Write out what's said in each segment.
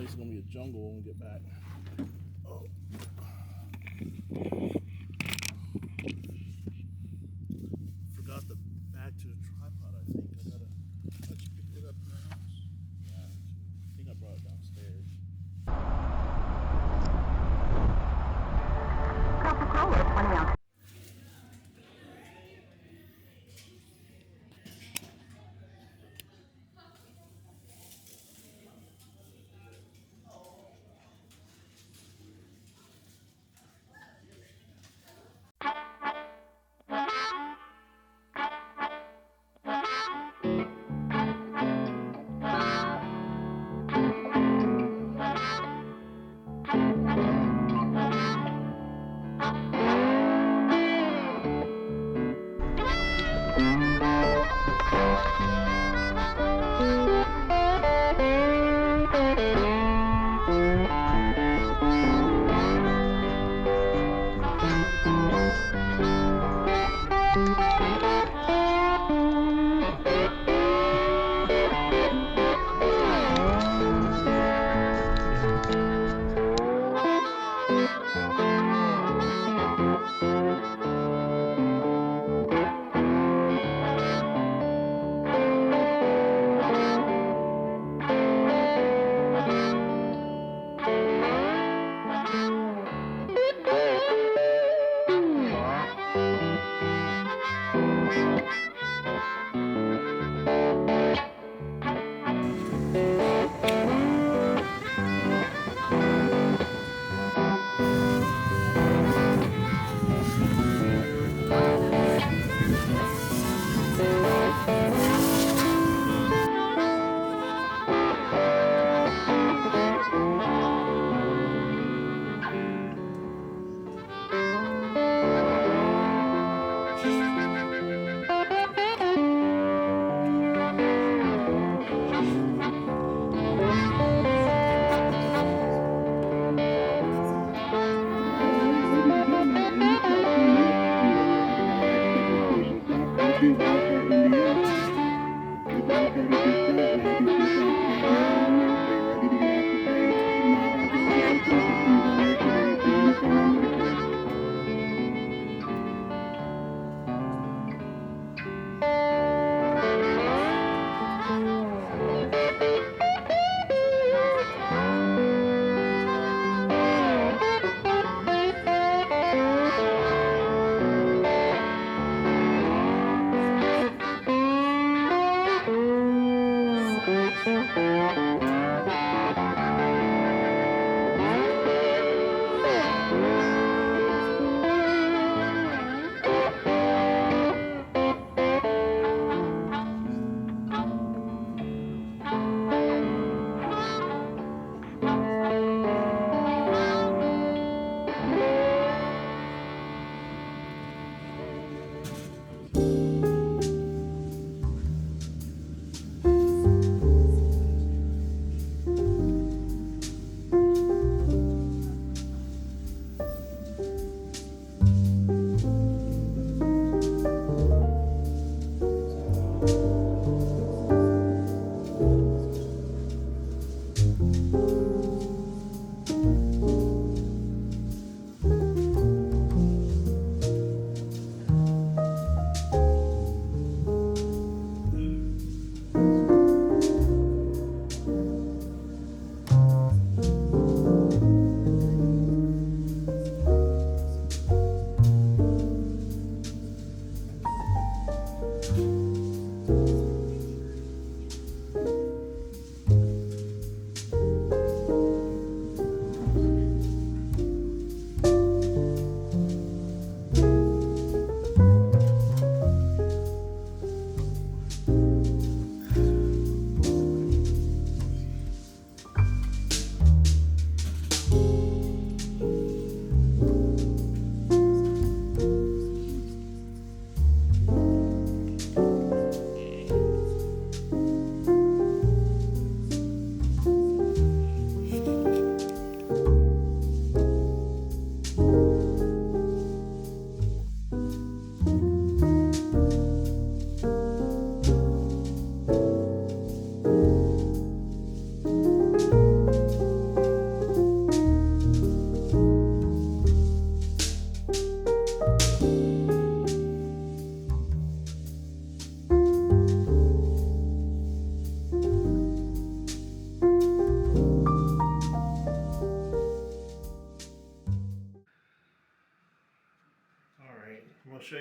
place is gonna be a jungle when we get back. Oh. Forgot the bag to the tripod, I think. I gotta let you pick it up in the house. Yeah, I think I brought it downstairs. Coca-Cola 20 ounces.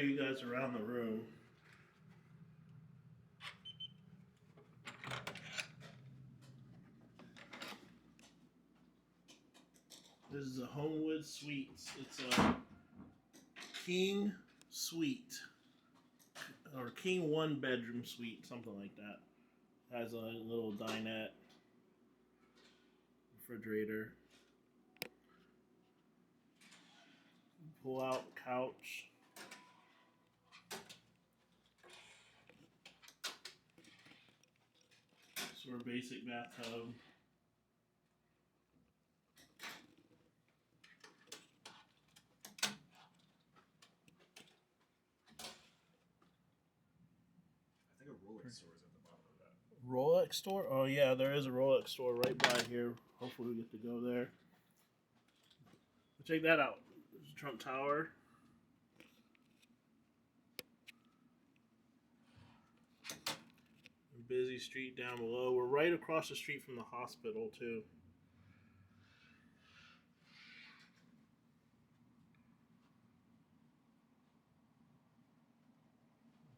you guys around the room. This is a Homewood Suites. It's a king suite, or king 1-bedroom suite, something like that. Has a little dinette, refrigerator, pull out couch. Sort of basic bathtub. I think a Rolex store is at the bottom of that. Rolex store? Oh yeah, there is a Rolex store right by here. Hopefully we get to go there. Check that out. There's Trump Tower. Busy street down below. We're right across the street from the hospital too.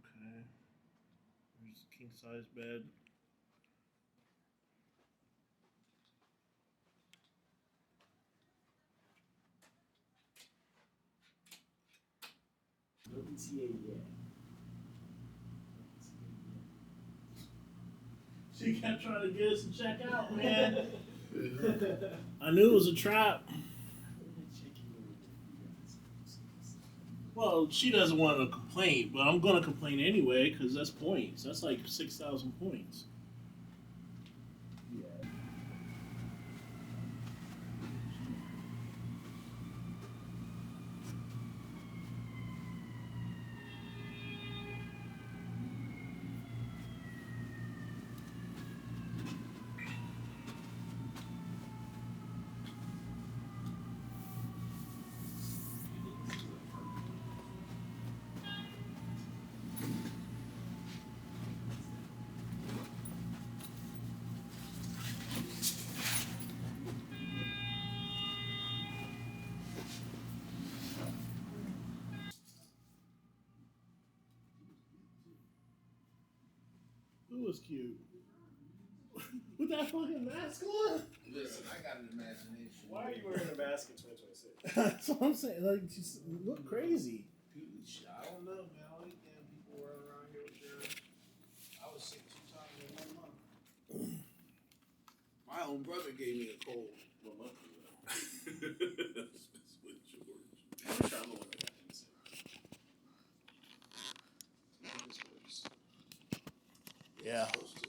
Okay. There's a king size bed. No ETA yet. She kept trying to get us to check out, man. I knew it was a trap. Well, she doesn't want to complain, but I'm going to complain anyway because that's points. That's like 6,000 points. Yeah. Who was cute? With that fucking mask on? Listen, I got an imagination. Why are you wearing a mask in 2026? That's what I'm saying. Like, just look crazy. I don't know, man. All these damn people running around here with their. I was sick 2 times in 1 month. My own brother gave me a cold 1 month ago. That's with George. I'm sure I'm the one that got innocent. Yeah. Supposed to.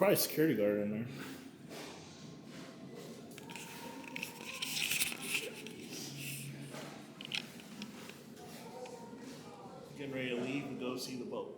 probably a security guard in there. Getting ready to leave and go see the boat.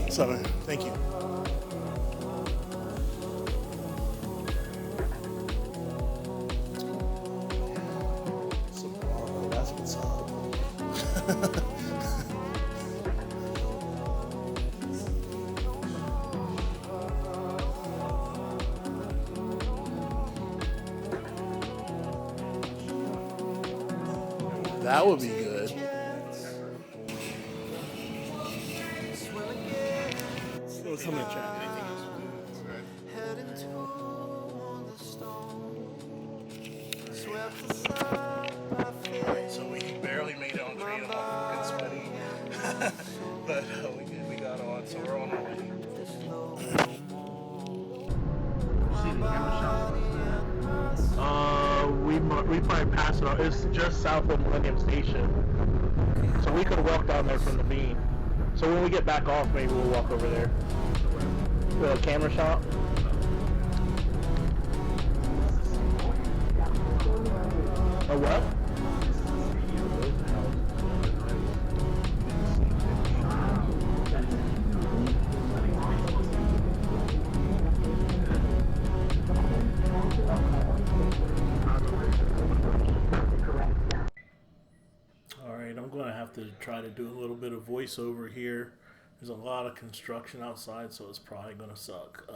Sorry, thank you. That's what's up. That would be good. Let's come in chat. Alright, so we barely made it on train. I'm all fucking sweaty. But we got on, so we're on our way. We probably passed it. It's just south of Millennium Station, so we could walk down there from the beam. So when we get back off, maybe we'll walk over there. The camera shop. A what? Alright, I'm going to have to try to do a little bit of voiceover here. There's a lot of construction outside, so it's probably going to suck.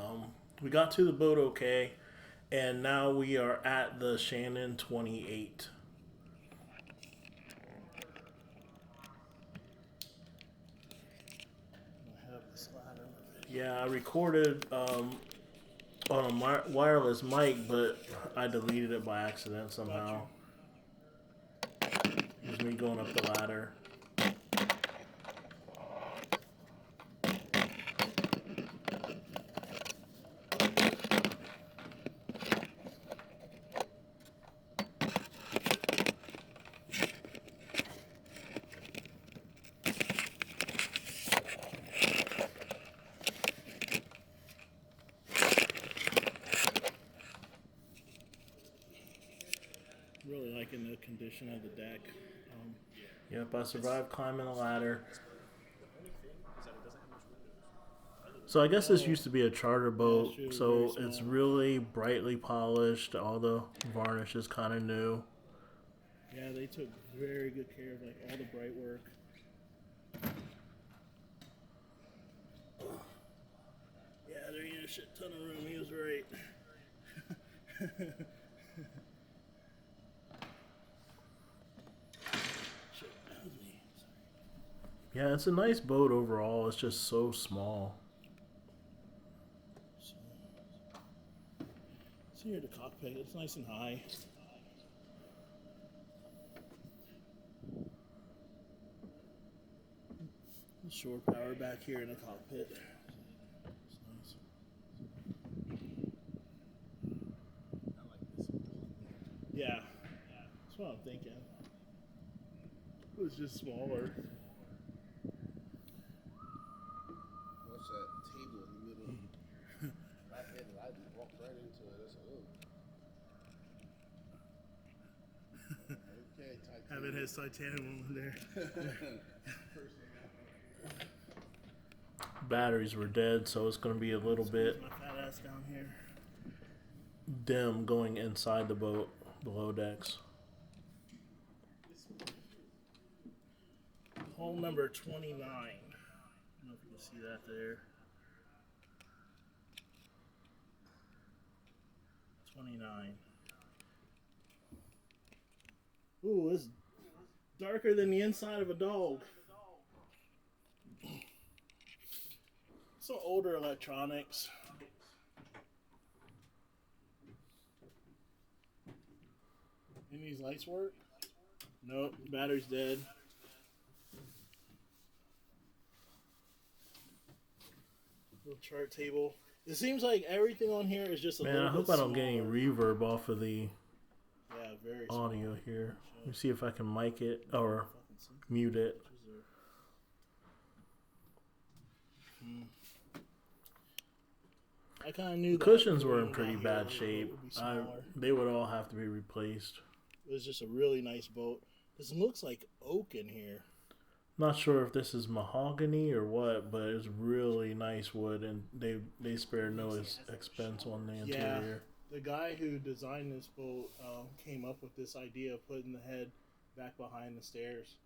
We got to the boat okay, and now we are at the Shannon 28. Yeah, I recorded on a wireless mic, but I deleted it by accident somehow. Here's me going up the ladder. Really liking the condition of the deck. Yep, I survived climbing a ladder. So I guess this used to be a charter boat, so it's really brightly polished. All the varnish is kind of new. Yeah, they took very good care of like all the bright work. Yeah, there ain't a shit ton of room. He was right. Yeah, it's a nice boat overall. It's just so small. So here the cockpit. It's nice and high. The shore power back here in the cockpit. It's nice. I like this. Yeah, that's what I'm thinking. It was just smaller. What's that table in the middle? I had it, I just walked right into it. I said, oh. Okay, Titanium. Having his titanium one there. Batteries were dead, so it's going to be a little bit my fat ass down here. dim going inside the boat below decks. Hole number 29. See that there? 29. Ooh, it's darker than the inside of a dog. Some older electronics. Any of these lights work? Nope, battery's dead. Little chart table. It seems like everything on here is just a Man, little I hope bit I don't get any smaller. reverb off of the Yeah, very audio small. here. Let me see if I can mic it or mute it. I kind of knew The that cushions were when in we pretty got here, bad it shape. would be smaller. They would all have to be replaced. It was just a really nice boat. This looks like oak in here. Not sure if this is mahogany or what, but it's really nice wood, and they spared no expense on the interior. The guy who designed this boat came up with this idea of putting the head back behind the stairs,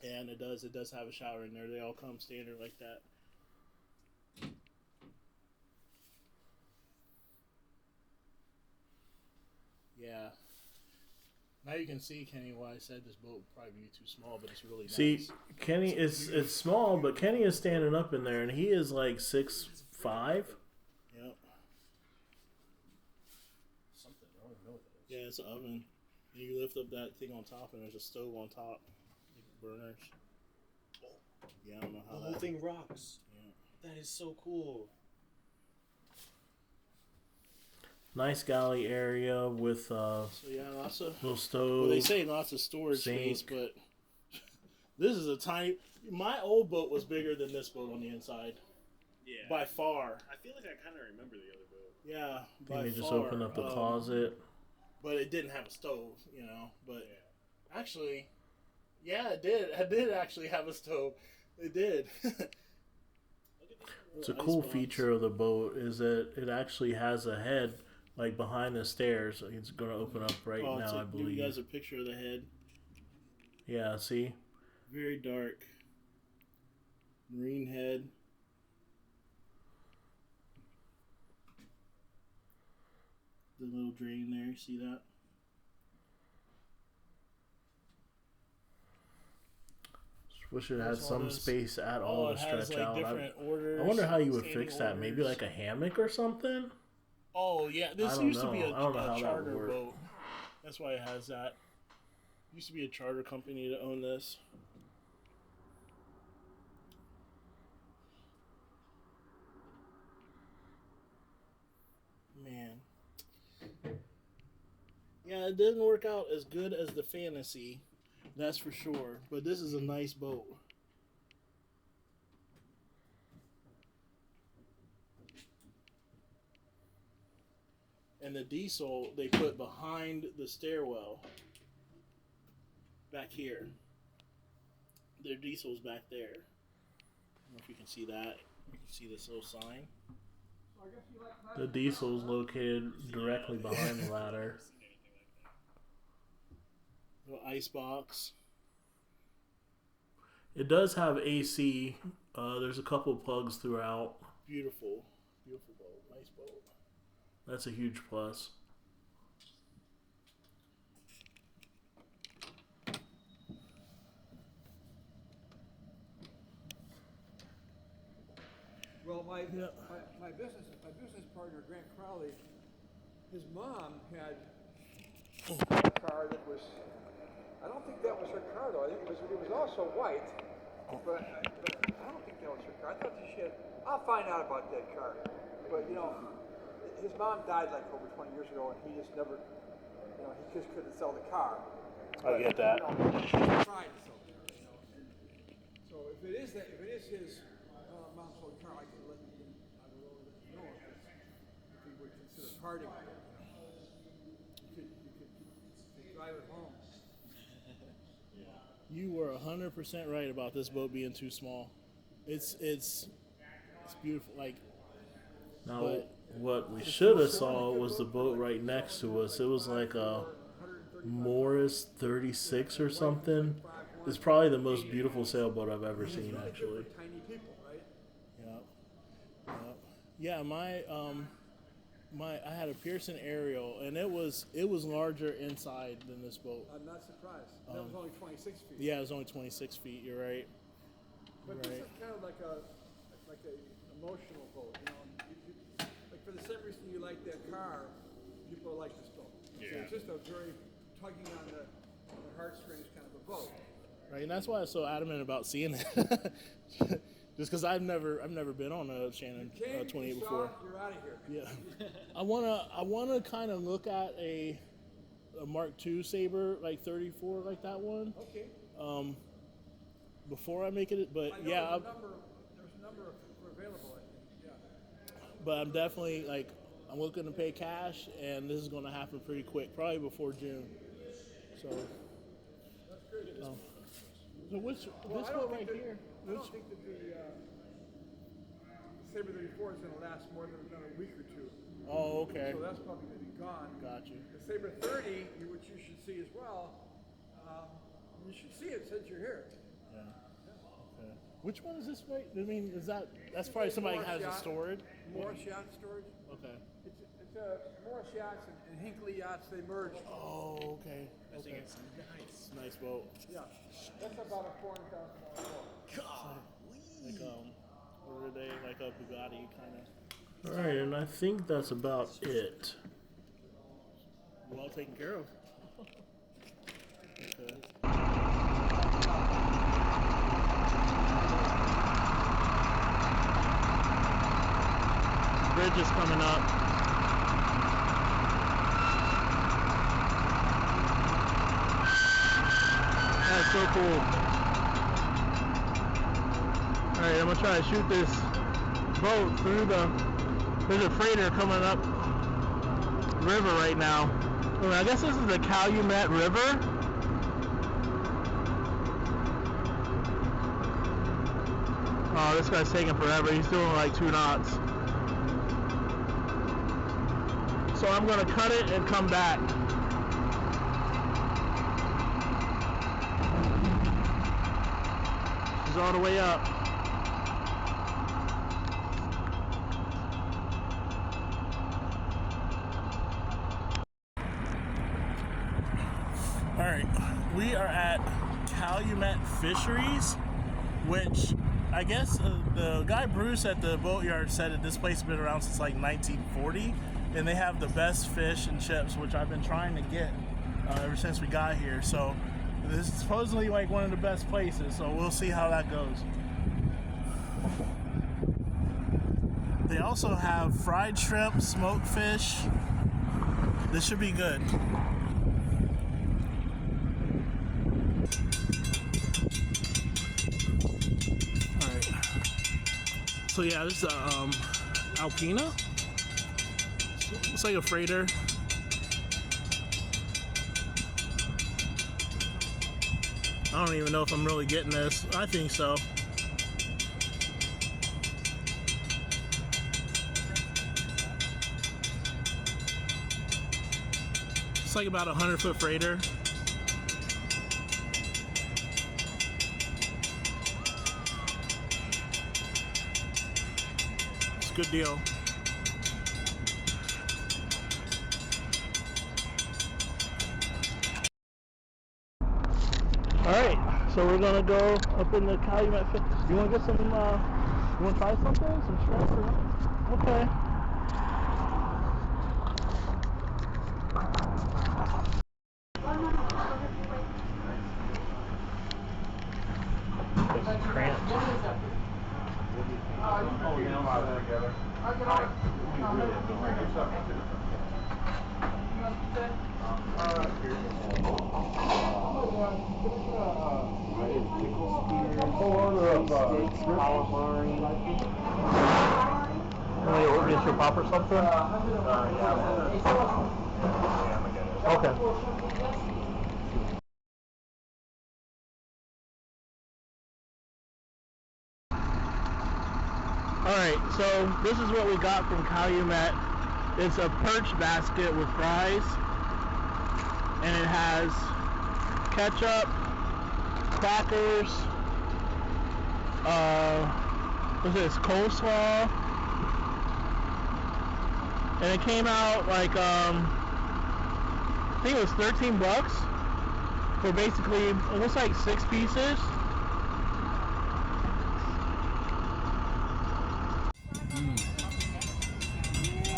and it does have a shower in there. They all come standard like that. Yeah. Now you can see, Kenny, why I said this boat would probably be too small, but it's really See, nice. Kenny, it's small, but Kenny is standing up in there, and he is like 6'5". Yep. Something, I don't even know what that is. Yeah, it's an oven. You lift up that thing on top, and there's a stove on top. Like burners. Yeah, I don't know how The that... whole thing rocks. Yeah. That is so cool. Nice galley area with So yeah, lots of... little stove. Well, they say lots of storage sink. space, but this is a tiny... My old boat was bigger than this boat on the inside. Yeah. By far. I feel like I kind of remember the other boat. Yeah, And by they far. just opened up the closet. But it didn't have a stove, you know. But actually, yeah, it did. It did actually have a stove. It did. It's a cool feature of the boat is that it actually has a head like behind the stairs. It's going to open up right now, I Give you believe. guys a picture of the head. Yeah, see? Very dark. Marine head. The little drain there, see that? Wish it had There's all some those- space at all it to has stretch like out. different orders. I wonder how you would standing fix that. Maybe orders. like a hammock or something? Oh yeah, this I don't used to be know. a I don't know how that would charter work. boat. That's why it has that. Used to be a charter company to own this. Man. Yeah, it didn't work out as good as the Fantasy, that's for sure. But this is a nice boat. And the diesel they put behind the stairwell. Back here. Their diesel's back there. I don't know if you can see that. You can see this little sign. The diesel's located directly behind the ladder. Little ice box. It does have AC. There's a couple plugs throughout. Beautiful. Beautiful boat. Nice boat. That's a huge plus. Well, my Yeah. business partner, Grant Crowley, his mom had a car that was, I don't think that was her car though. I think it was also white, but I don't think that was her car. I thought she had. I'll find out about that car. But you know, his mom died like over 20 years ago, and he just never, you know, he just couldn't sell the car. I get that. You know, he tried to sell the car, you know. And so if it is his mom's old car, I can let you know if he would consider parting with it. You could drive it home. You were 100% right about this boat being too small. It's beautiful. Like, Now, but what we should have saw was the boat right next to us. It was like a Morris 36 or something. It's probably the most beautiful sailboat I've ever seen, actually. Tiny people, right? Yeah, I had a Pearson Aerial, and it was larger inside than this boat. I'm not surprised. That was only 26 feet. Yeah, it was only 26 feet. You're right. But this is kind of like a emotional boat, you know. Like for the same reason you like that car, people like this boat. Yeah. So it's just a very tugging on the heartstrings kind of a boat. Right, and that's why I'm so adamant about seeing it. Just because I've never been on a Shannon 28 before. You're out of here. Yeah. I wanna kind of look at a Mark II Sabre, like 34, like that one. Okay. Before I make it, but I know yeah. there's a number available, I think. Yeah. But I'm definitely I'm looking to pay cash, and this is going to happen pretty quick, probably before June. So. That's great. So this boat right here. I don't think that the Sabre 34 is going to last more than another week or two. Oh, okay. So that's probably going to be gone. Gotcha. The Sabre 30, which you should see as well, you should see it since you're here. Yeah. Okay. Which one is this right? I mean, that's probably somebody who has a storage? Morris Yacht Storage. Okay. It's Morris Yachts and Hinckley Yachts, they merged. Oh, okay. Okay. It's nice. Nice boat. Yeah. That's about a $400,000 boat. What are they? Like a Bugatti kind of. All right, and I think that's about it. Well taken care of. Okay. Bridge is coming up. That's so cool. Alright, I'm gonna try to shoot this boat through there's a freighter coming up river right now. Well, I guess this is the Calumet River. Oh, this guy's taking forever. He's doing like 2 knots. So I'm gonna cut it and come back. She's all the way up. Alright, we are at Calumet Fisheries, which I guess the guy Bruce at the boatyard said that this place has been around since like 1940, and they have the best fish and chips, which I've been trying to get ever since we got here. So this is supposedly like one of the best places, so we'll see how that goes. They also have fried shrimp, smoked fish. This should be good. Alright. So yeah, this is Alpina. Looks like a freighter. I don't even know if I'm really getting this. I think so. It's like about a 100-foot freighter. It's a good deal. Alright, so we're gonna go up in the Calumet. You wanna get some, you wanna try something? Some shrimp or something? Okay. Get your pop or something? Okay. Alright, so this is what we got from Calumet. It's a perch basket with fries, and it has ketchup, crackers, what's this, coleslaw, and it came out like I think it was $13 for basically it looks like 6 pieces.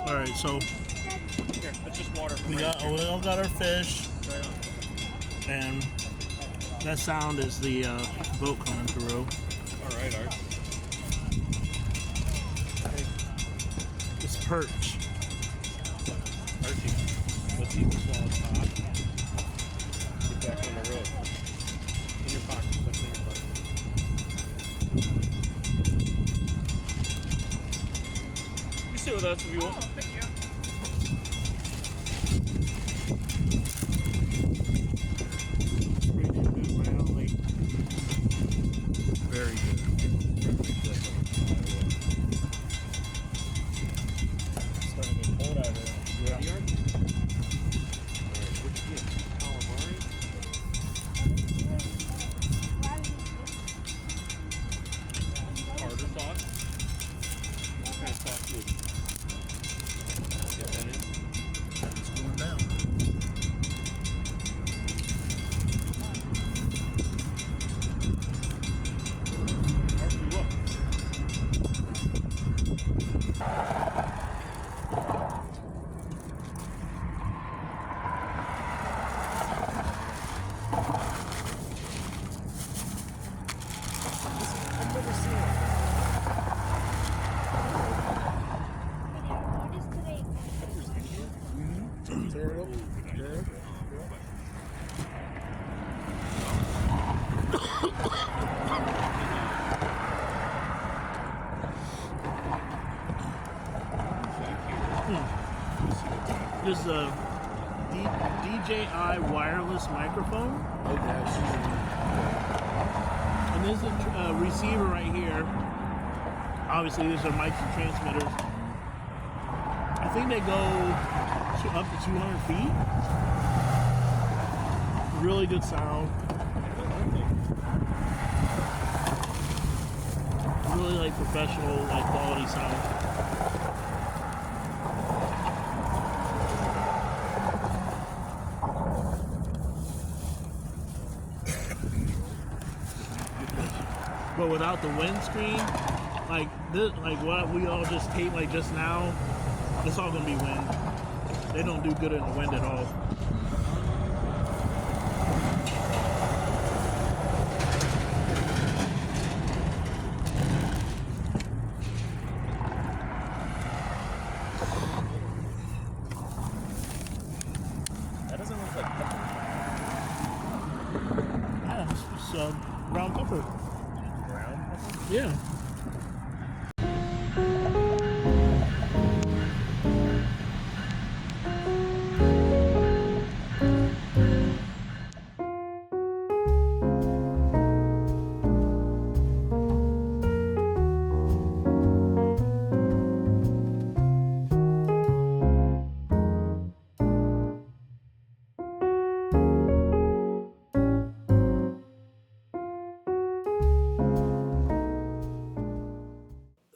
All right, so Here, that's just water. we all got our fish, and that sound is the boat coming through. All right, Art. It's perch. Archie, let's eat this while it's hot. Get back on the road. In your pocket. What's in your pocket? You sit with us if you want. Thank you. Very good. Starting to get cold out here. You ready, Art? Alright, what'd you get? Calamari? Tartar sauce? What kind of sauce would you get that in? It's going down. Archie, look. I've never seen it. What is today? Tear it up. This is a DJI wireless microphone, and this is a receiver right here. Obviously, these are mics and transmitters. I think they go up to 200 feet. Really good sound. Really like professional, like quality sound. But without the windscreen, like this, like what we all just taped like just now, it's all gonna be wind. They don't do good in the wind at all. That doesn't look like pepper. Yeah, it's brown pepper. Brown pepper? Yeah.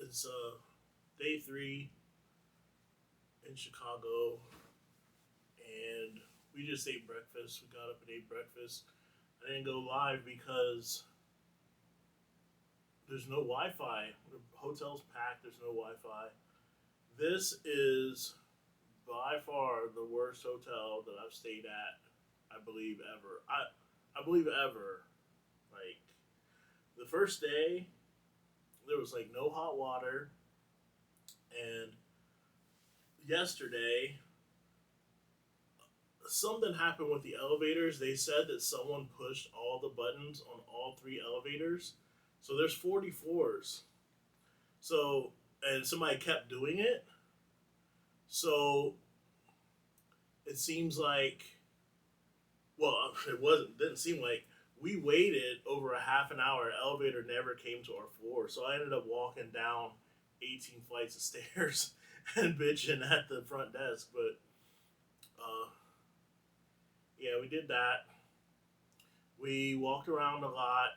It's day 3 in Chicago, and we just ate breakfast. We got up and ate breakfast. I didn't go live because there's no Wi-Fi. The hotel's packed. There's no Wi-Fi. This is by far the worst hotel that I've stayed at. I believe ever. I believe ever. Like the first day, there was like no hot water, and yesterday something happened with the elevators. They said that someone pushed all the buttons on all 3 elevators, so there's 40 floors. So, and somebody kept doing it, so it seems like, well, didn't seem like, we waited over a half an hour. Elevator never came to our floor, so I ended up walking down 18 flights of stairs and bitching at the front desk. But yeah, we did that. We walked around a lot.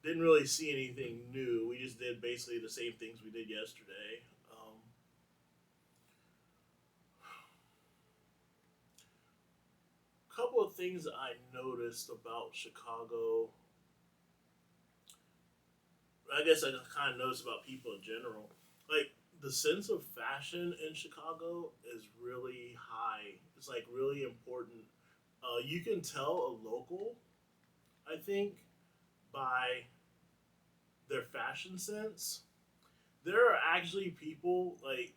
Didn't really see anything new. We just did basically the same things we did yesterday. couple of things that I noticed about Chicago. I guess I just kind of noticed about people in general. Like, the sense of fashion in Chicago is really high. It's like really important. You can tell a local, I think, by their fashion sense. There are actually people like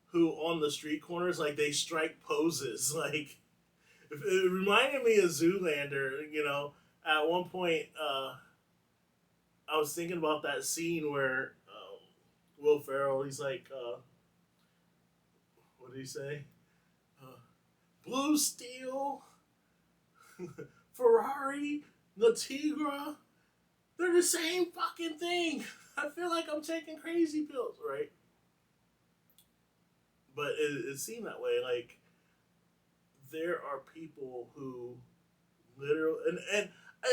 who on the street corners, like, they strike poses. Like, it reminded me of Zoolander. You know, at one point, I was thinking about that scene where Will Ferrell, he's like, what did he say? Blue Steel, Ferrari, the Tigra, they're the same fucking thing. I feel like I'm taking crazy pills, right? But it seemed that way. Like, there are people who literally, and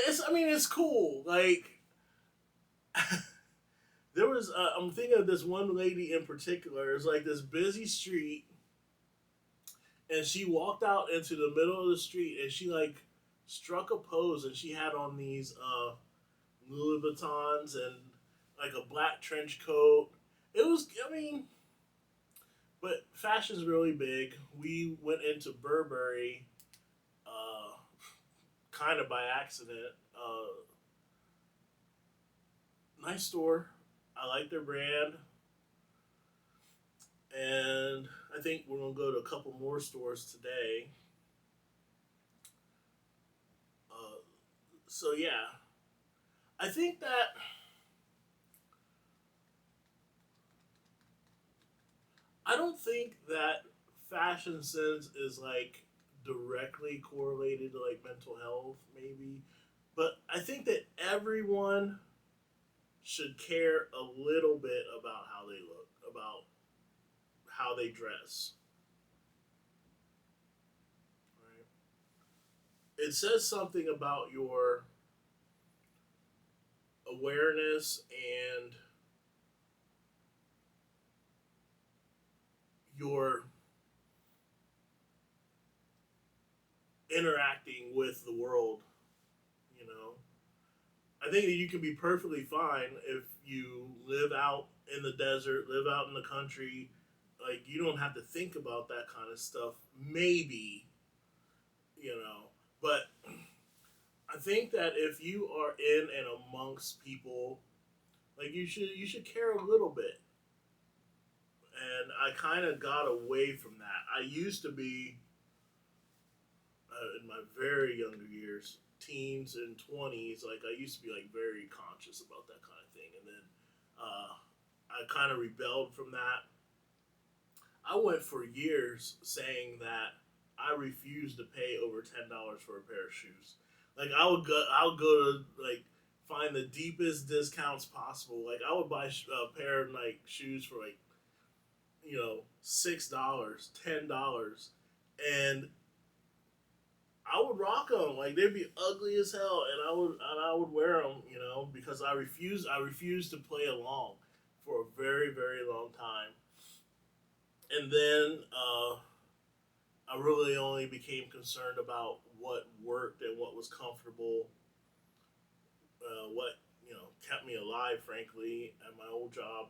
it's, I mean, it's cool. Like, there was, I'm thinking of this one lady in particular. It's like this busy street, and she walked out into the middle of the street, and she like struck a pose, and she had on these Louis Vuittons and like a black trench coat. It was, I mean, but fashion's really big. We went into Burberry, kind of by accident. Nice store. I like their brand. And I think we're going to go to a couple more stores today. So, yeah. I think that I don't think that fashion sense is like directly correlated to like mental health, maybe. But I think that everyone should care a little bit about how they look, about how they dress. Right? It says something about your awareness and your interacting with the world, you know. I think that you can be perfectly fine if you live out in the desert, live out in the country. Like, you don't have to think about that kind of stuff. Maybe, you know. But I think that if you are in and amongst people, like, you should care a little bit. And I kind of got away from that. I used to be, in my very younger years, teens and 20s, like, I used to be like very conscious about that kind of thing. And then I kind of rebelled from that. I went for years saying that I refused to pay over $10 for a pair of shoes. Like, I'll go to like find the deepest discounts possible. Like, I would buy a pair of like shoes for like, you know, $6, $10, and I would rock them. Like, they'd be ugly as hell, and I would wear them, you know, because I refused to play along for a very, very long time. And then I really only became concerned about what worked and what was comfortable, what, you know, kept me alive, frankly, at my old job.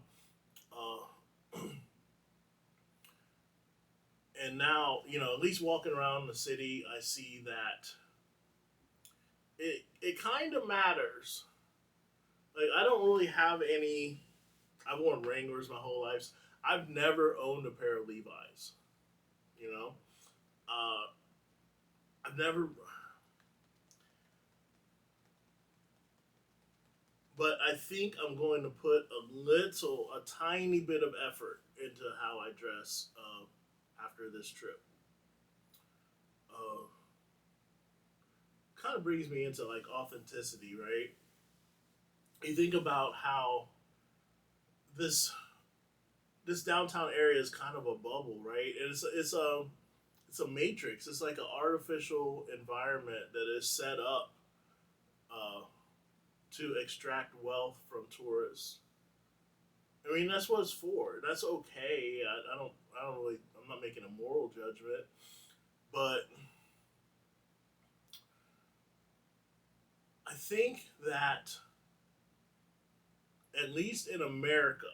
And now, you know, at least walking around the city, I see that it kind of matters. Like, I don't really have any. I've worn Wranglers my whole life. I've never owned a pair of Levi's. You know, I've never. But I think I'm going to put a tiny bit of effort into how I dress after this trip. Kind of brings me into like authenticity, right? You think about how this downtown area is kind of a bubble, right? It's a matrix. It's like an artificial environment that is set up to extract wealth from tourists. I mean, that's what it's for. That's okay. I don't really. I'm not making a moral judgment, but I think that at least in America,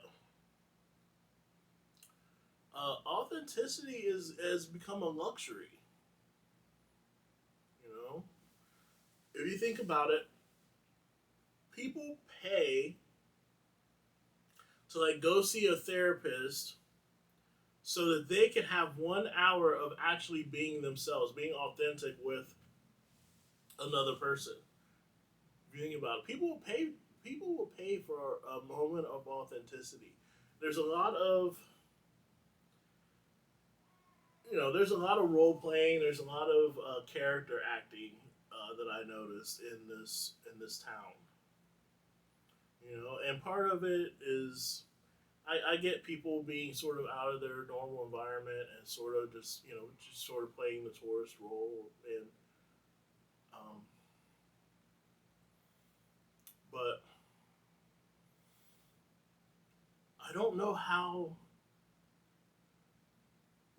authenticity has become a luxury. You know, if you think about it, people pay to like go see a therapist so that they can have 1 hour of actually being themselves, being authentic with another person. If you think about it, people will pay for a moment of authenticity. There's a lot of there's a lot of role playing. There's a lot of character acting that I noticed in this town. And part of it is I get people being sort of out of their normal environment and sort of just sort of playing the tourist role and but I don't know how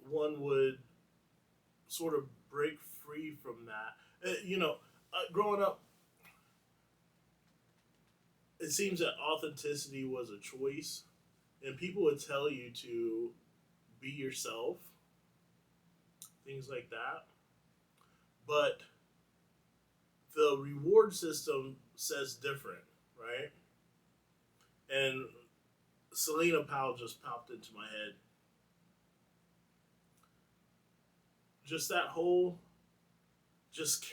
one would sort of break free from that. Growing up, it seems that authenticity was a choice, and people would tell you to be yourself, things like that. But the reward system says different, right? And Selena Powell just popped into my head. Just that whole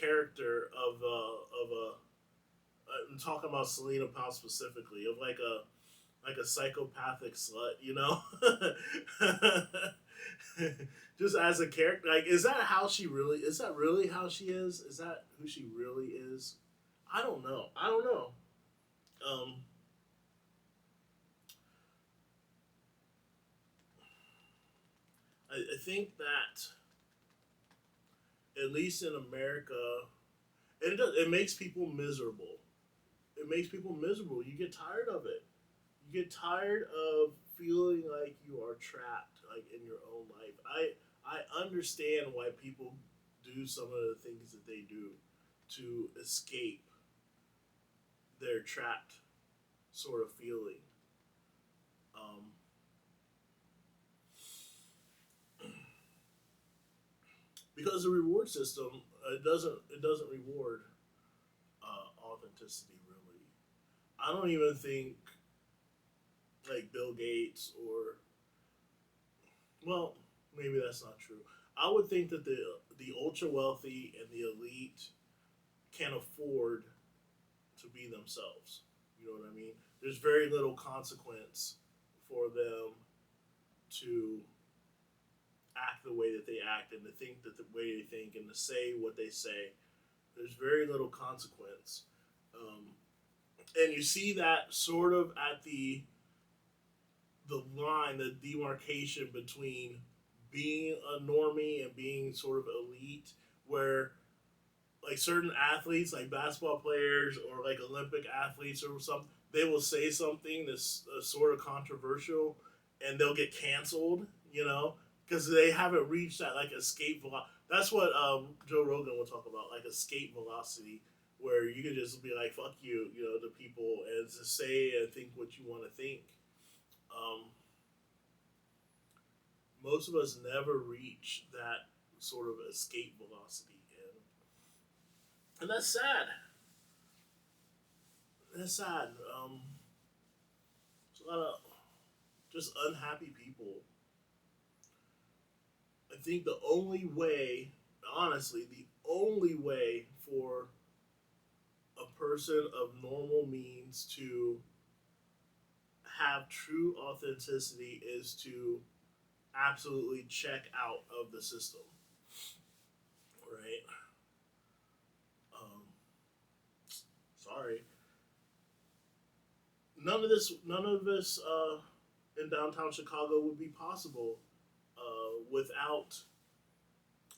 character of I'm talking about Selena Powell specifically, of like a psychopathic slut, just as a character. Like, is that really how she is? Is that who she really is? I don't know. I think that at least in America, it makes people miserable. It makes people miserable. You get tired of it. You get tired of feeling like you are trapped, like in your own life. I understand why people do some of the things that they do to escape their trapped sort of feeling. Because the reward system it doesn't reward authenticity really. I don't even think like Bill Gates or maybe that's not true. I would think that the ultra wealthy and the elite can afford to be themselves. You know what I mean? There's very little consequence for them to act the way that they act and to think that the way they think and to say what they say. There's very little consequence. And you see that sort of at the line, the demarcation between being a normie and being sort of elite, where like certain athletes, like basketball players or like Olympic athletes or something, they will say something that's sort of controversial and they'll get canceled, because they haven't reached that like escape velocity. That's what Joe Rogan will talk about, like escape velocity, where you can just be like, fuck you, to people and just say and think what you want to think. Most of us never reach that sort of escape velocity, and that's sad. That's sad. There's a lot of just unhappy people. I think the only way, honestly, the only way for a person of normal means to have true authenticity is to absolutely check out of the system, right? Sorry. None of this in downtown Chicago would be possible without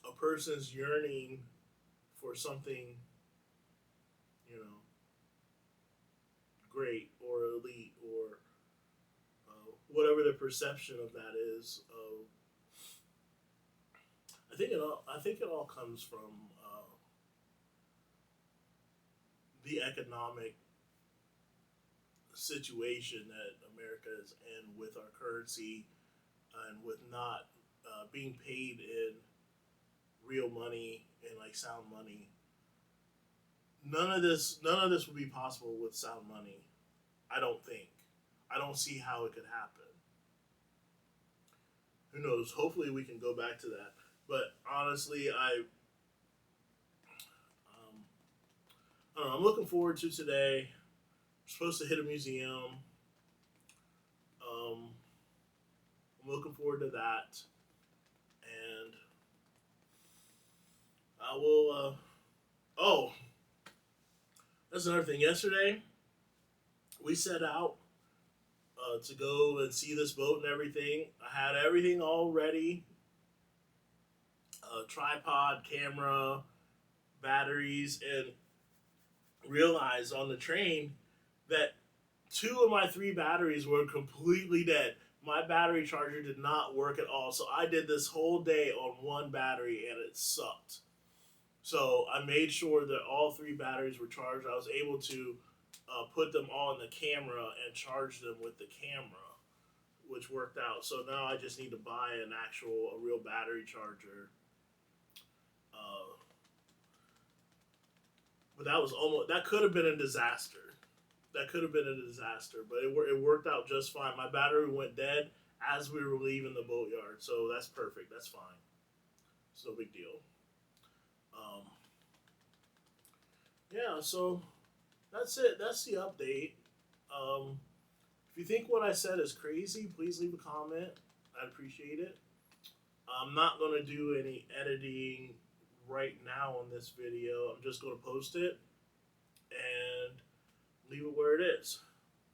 a person's yearning for something, great or elite or whatever the perception of that is. I think it all comes from the economic situation that America is in with our currency and with not being paid in real money and like sound money. None of this would be possible with sound money. I don't think. I don't see how it could happen. Who knows? Hopefully we can go back to that. But honestly, I don't know. I'm looking forward to today. We're supposed to hit a museum. I'm looking forward to that. And I will, oh, that's another thing. Yesterday, we set out to go and see this boat and everything. I had everything all ready. Tripod, camera, batteries, and realized on the train that 2 of my 3 batteries were completely dead. My battery charger did not work at all. So I did this whole day on 1 battery and it sucked. So I made sure that all 3 batteries were charged. I was able to put them all in the camera and charge them with the camera, which worked out. So now I just need to buy a real battery charger. But that could have been a disaster. But it worked out just fine. My battery went dead as we were leaving the boatyard, so that's perfect. That's fine. It's no big deal. Yeah, so that's it. That's the update. If you think what I said is crazy, please leave a comment. I'd appreciate it. I'm not going to do any editing right now on this video. I'm just going to post it and leave it where it is.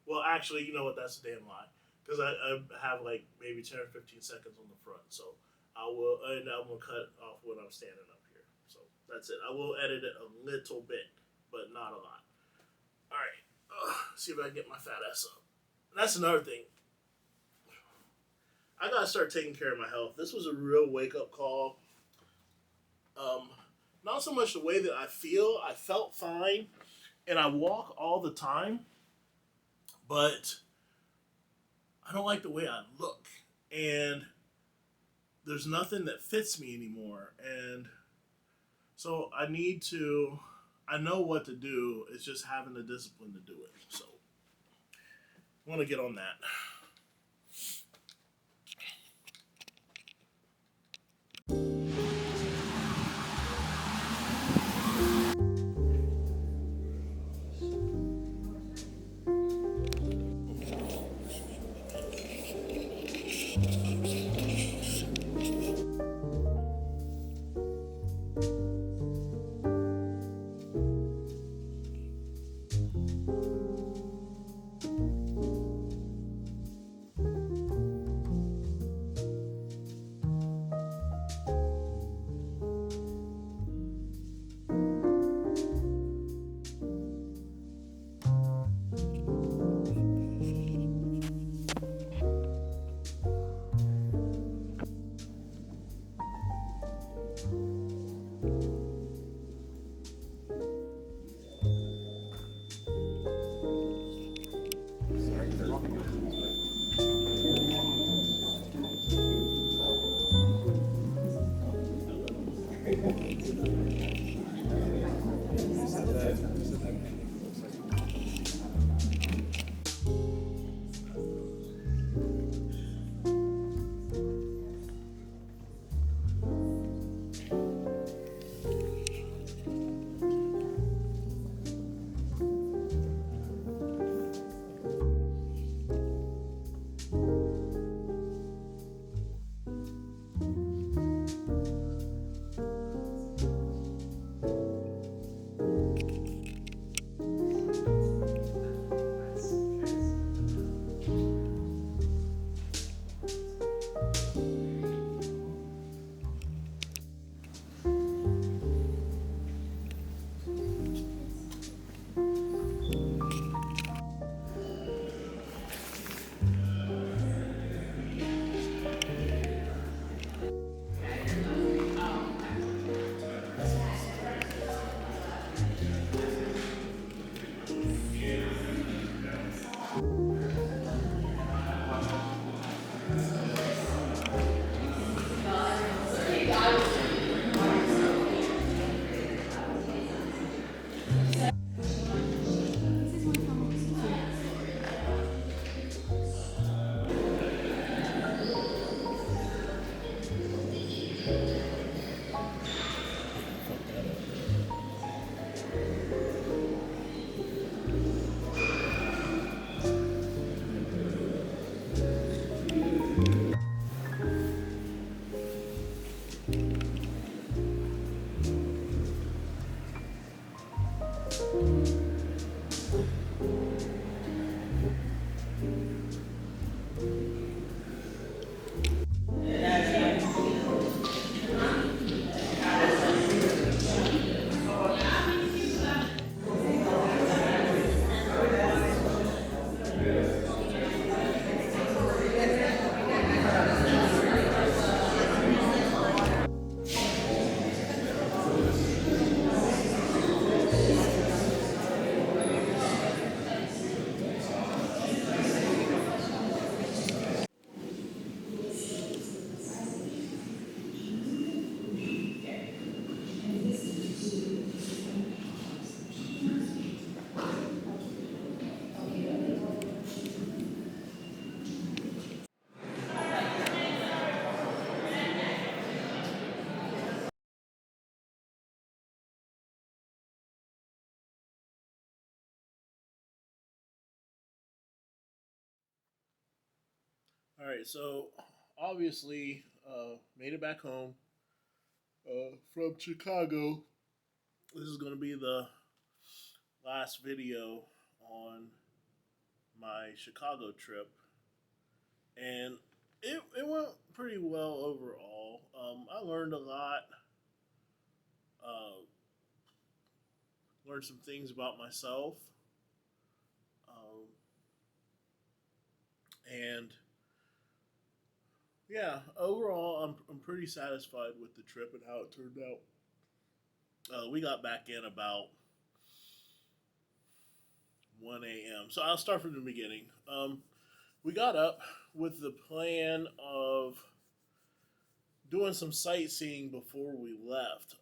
Well, actually, you know what? That's a damn lie. Because I have like maybe 10 or 15 seconds on the front. So I'm going to cut off when I'm standing up here. So that's it. I will edit it a little bit, but not a lot. All right. See if I can get my fat ass up. And that's another thing. I got to start taking care of my health. This was a real wake-up call. Not so much the way that I feel. I felt fine, and I walk all the time, but I don't like the way I look, and there's nothing that fits me anymore, and so I know what to do. It's just having the discipline to do it. So I want to get on that. All right, so obviously, made it back home from Chicago. This is going to be the last video on my Chicago trip, and it went pretty well overall. I learned a lot. Learned some things about myself, and yeah, overall, I'm pretty satisfied with the trip and how it turned out. We got back in about 1 a.m. So I'll start from the beginning. We got up with the plan of doing some sightseeing before we left.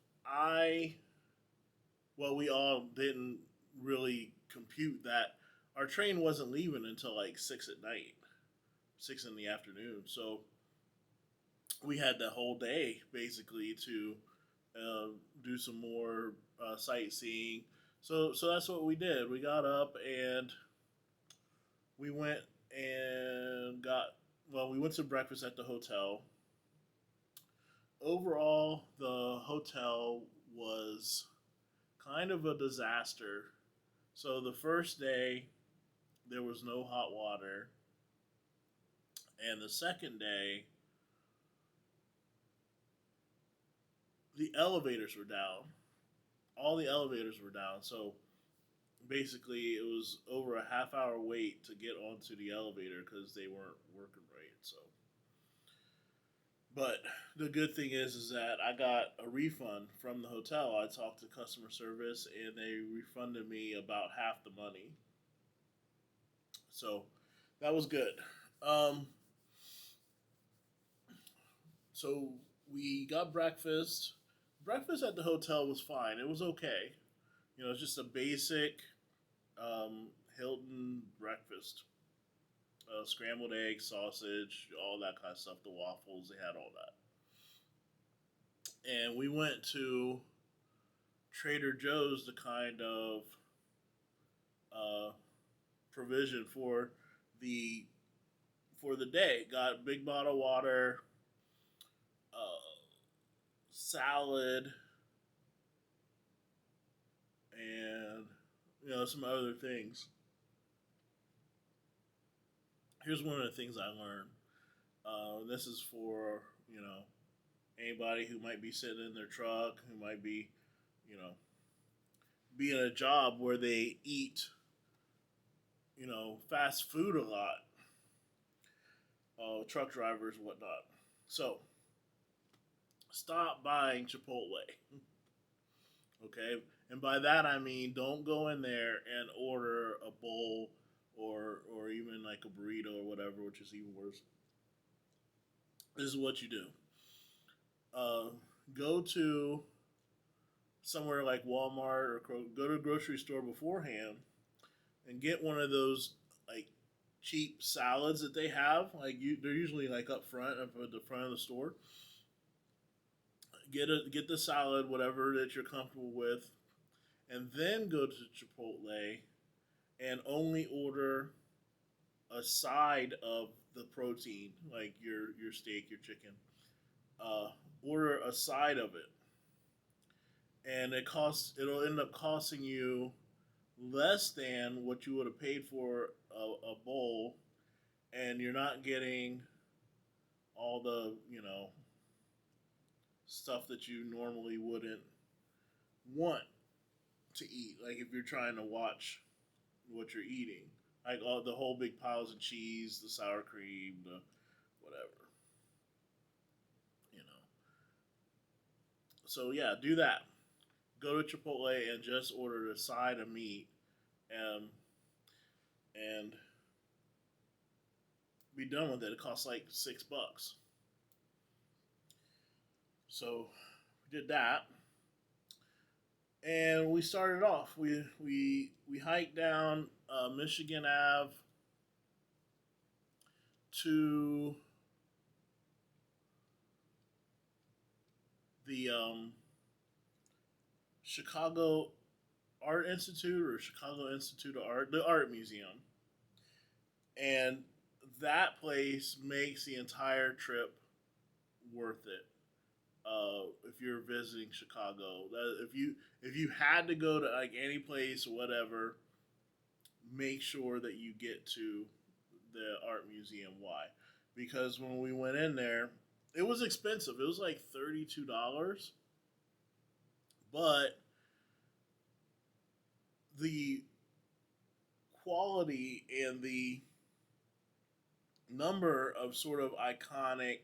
We all didn't really compute that our train wasn't leaving until like 6 at night, 6 in the afternoon. So we had the whole day basically to do some more sightseeing. So that's what we did. We got up and we went we went to breakfast at the hotel. Overall, the hotel was kind of a disaster. So the first day, there was no hot water. And the second day, the elevators were down. All the elevators were down. So basically, it was over a half-hour wait to get onto the elevator because they weren't working right. So, but the good thing is that I got a refund from the hotel. I talked to customer service, and they refunded me about half the money. So that was good. So we got breakfast. Breakfast at the hotel was fine. It was okay. You know, it's just a basic Hilton breakfast. Scrambled eggs, sausage, all that kind of stuff. The waffles, they had all that. And we went to Trader Joe's to kind of provision for the day. Got a big bottle of water, salad, and some other things. Here's one of the things I learned. This is for anybody who might be sitting in their truck, who might be be in a job where they eat fast food a lot. Truck drivers and whatnot. So stop buying Chipotle. Okay, and by that I mean don't go in there and order a bowl or even like a burrito or whatever, which is even worse. This is what you do. Go to somewhere like Walmart or go to a grocery store beforehand and get one of those like cheap salads that they have. They're usually like up front at the front of the store. Get the salad, whatever that you're comfortable with, and then go to Chipotle and only order a side of the protein, like your steak, your chicken. Order a side of it, and it'll end up costing you less than what you would have paid for a bowl, and you're not getting all the stuff that you normally wouldn't want to eat. Like if you're trying to watch what you're eating, like all the whole big piles of cheese, the sour cream, the whatever, So yeah, do that. Go to Chipotle and just order a side of meat, and be done with it. It costs like $6. So we did that, and we started off. We hiked down Michigan Ave to the Chicago Art Institute or Chicago Institute of Art, the art museum, and that place makes the entire trip worth it. If you're visiting Chicago, if you had to go to like any place or whatever, make sure that you get to the art museum. Why? Because when we went in there, it was expensive. It was like $32, but the quality and the number of sort of iconic,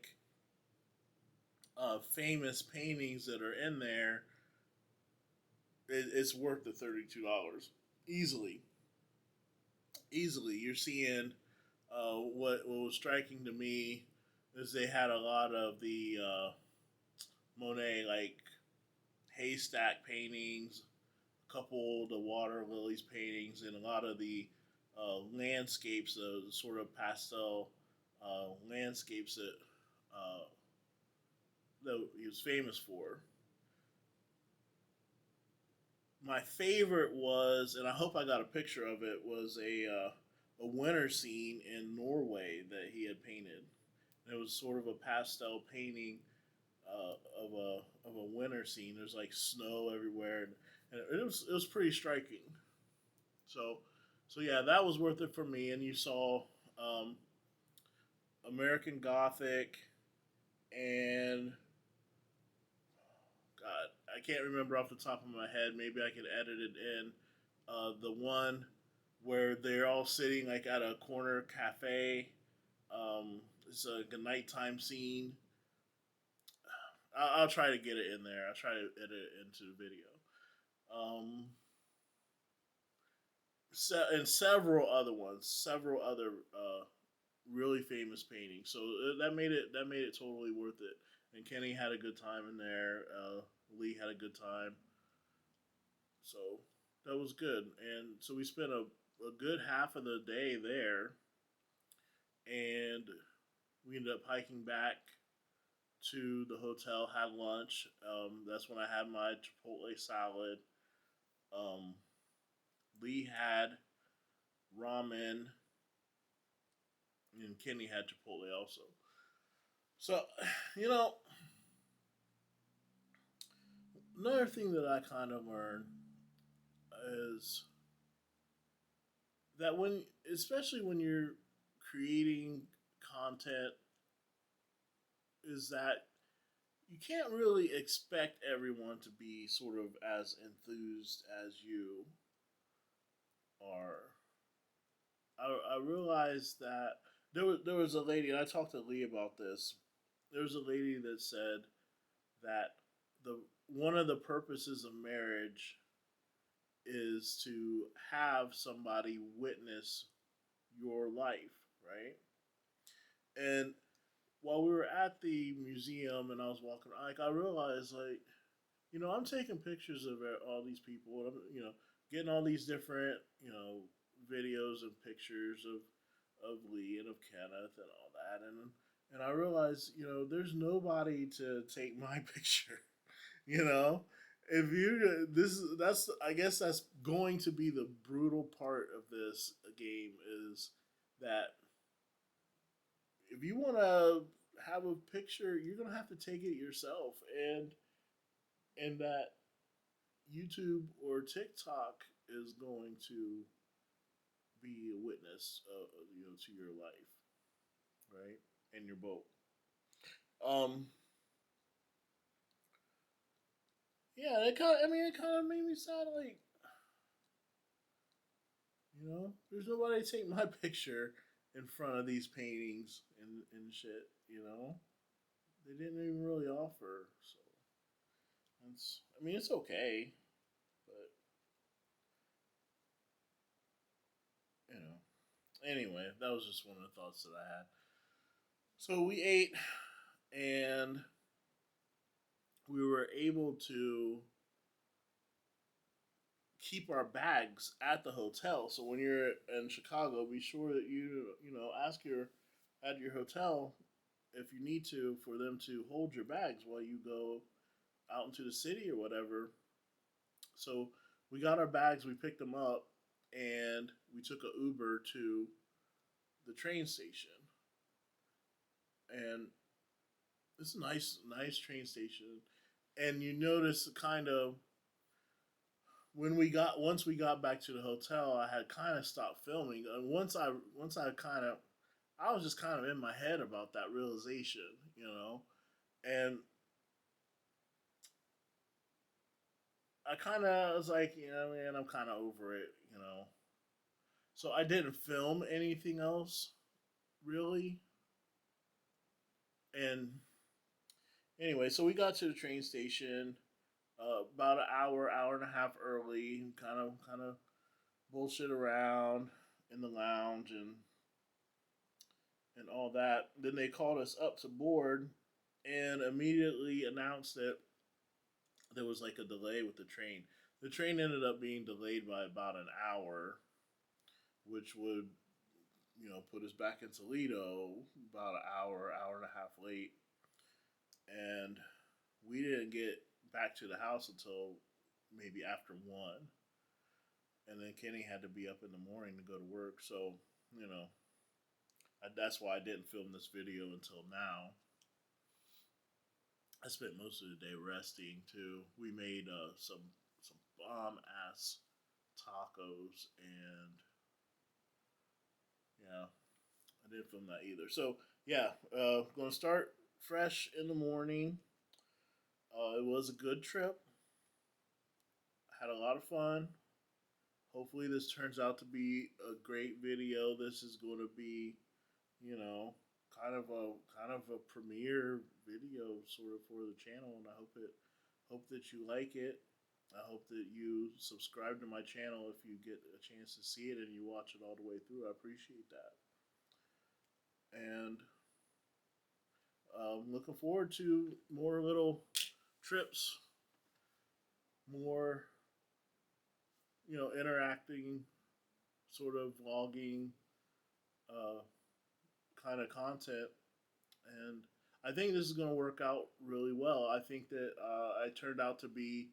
famous paintings that are in there, it's worth the $32 easily. Easily, you're seeing what was striking to me is they had a lot of the Monet like haystack paintings, a couple of the water lilies paintings, and a lot of the landscapes, the sort of pastel landscapes that he was famous for. My favorite was, and I hope I got a picture of it, was a winter scene in Norway that he had painted. And it was sort of a pastel painting of a winter scene. There's like snow everywhere, and it was pretty striking. So yeah, that was worth it for me. And you saw American Gothic and God, I can't remember off the top of my head. Maybe I could edit it in. The one where they're all sitting like at a corner cafe. It's like a nighttime scene. I'll try to get it in there. I'll try to edit it into the video. And several other ones, several other really famous paintings. So that made it totally worth it. And Kenny had a good time in there. Lee had a good time. So that was good. And so we spent a good half of the day there. And we ended up hiking back to the hotel, had lunch. That's when I had my Chipotle salad. Lee had ramen. And Kenny had Chipotle also. So, another thing that I kind of learned is that especially when you're creating content, is that you can't really expect everyone to be sort of as enthused as you are. I realized that there was a lady, and I talked to Lee about this. There was a lady that said that one of the purposes of marriage is to have somebody witness your life, right? And while we were at the museum and I was walking, I realized, I'm taking pictures of all these people, and I'm, getting all these different, videos and pictures of Lee and of Kenneth and all that, and I realized, there's nobody to take my picture, If I guess that's going to be the brutal part of this game, is that if you want to have a picture, you're gonna have to take it yourself, and that YouTube or TikTok is going to be a witness, to your life, right, and your boat. Yeah, it kind of made me sad. Like, there's nobody to take my picture in front of these paintings and shit. They didn't even really offer. So it's okay, but Anyway, that was just one of the thoughts that I had. So we ate, and we were able to keep our bags at the hotel. So when you're in Chicago, be sure that ask at your hotel if you need to, for them to hold your bags while you go out into the city or whatever. So we got our bags, we picked them up, and we took an Uber to the train station. and it's a nice train station. And you notice kind of once we got back to the hotel, I had kind of stopped filming, and once I I was just kind of in my head about that realization, and I kind of was like, man, I'm kind of over it. So I didn't film anything else really, and anyway, so we got to the train station about an hour and a half early, kind of bullshit around in the lounge and all that. Then they called us up to board and immediately announced that there was like a delay with the train. The train ended up being delayed by about an hour, which would, put us back in Toledo about an hour and a half late. And we didn't get back to the house until maybe after 1. And then Kenny had to be up in the morning to go to work. So, that's why I didn't film this video until now. I spent most of the day resting too. We made some bomb ass tacos, and yeah, I didn't film that either. So yeah, gonna start fresh in the morning. It was a good trip. Had a lot of fun. Hopefully this turns out to be a great video. This is going to be, kind of a premiere video sort of for the channel, and I hope that you like it. I hope that you subscribe to my channel if you get a chance to see it and you watch it all the way through. I appreciate that. And looking forward to more little trips, more, interacting, sort of vlogging kind of content. And I think this is going to work out really well. I think that I turned out to be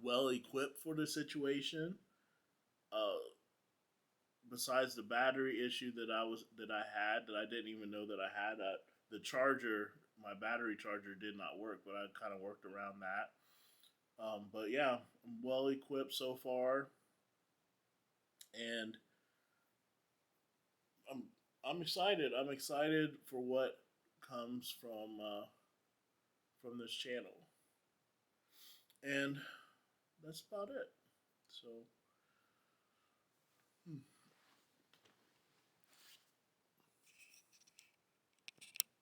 well equipped for the situation. Besides the battery issue that I didn't even know that I had. The charger, my battery charger, did not work, but I kind of worked around that. But yeah, I'm well equipped so far, and I'm excited. I'm excited for what comes from this channel, and that's about it. So.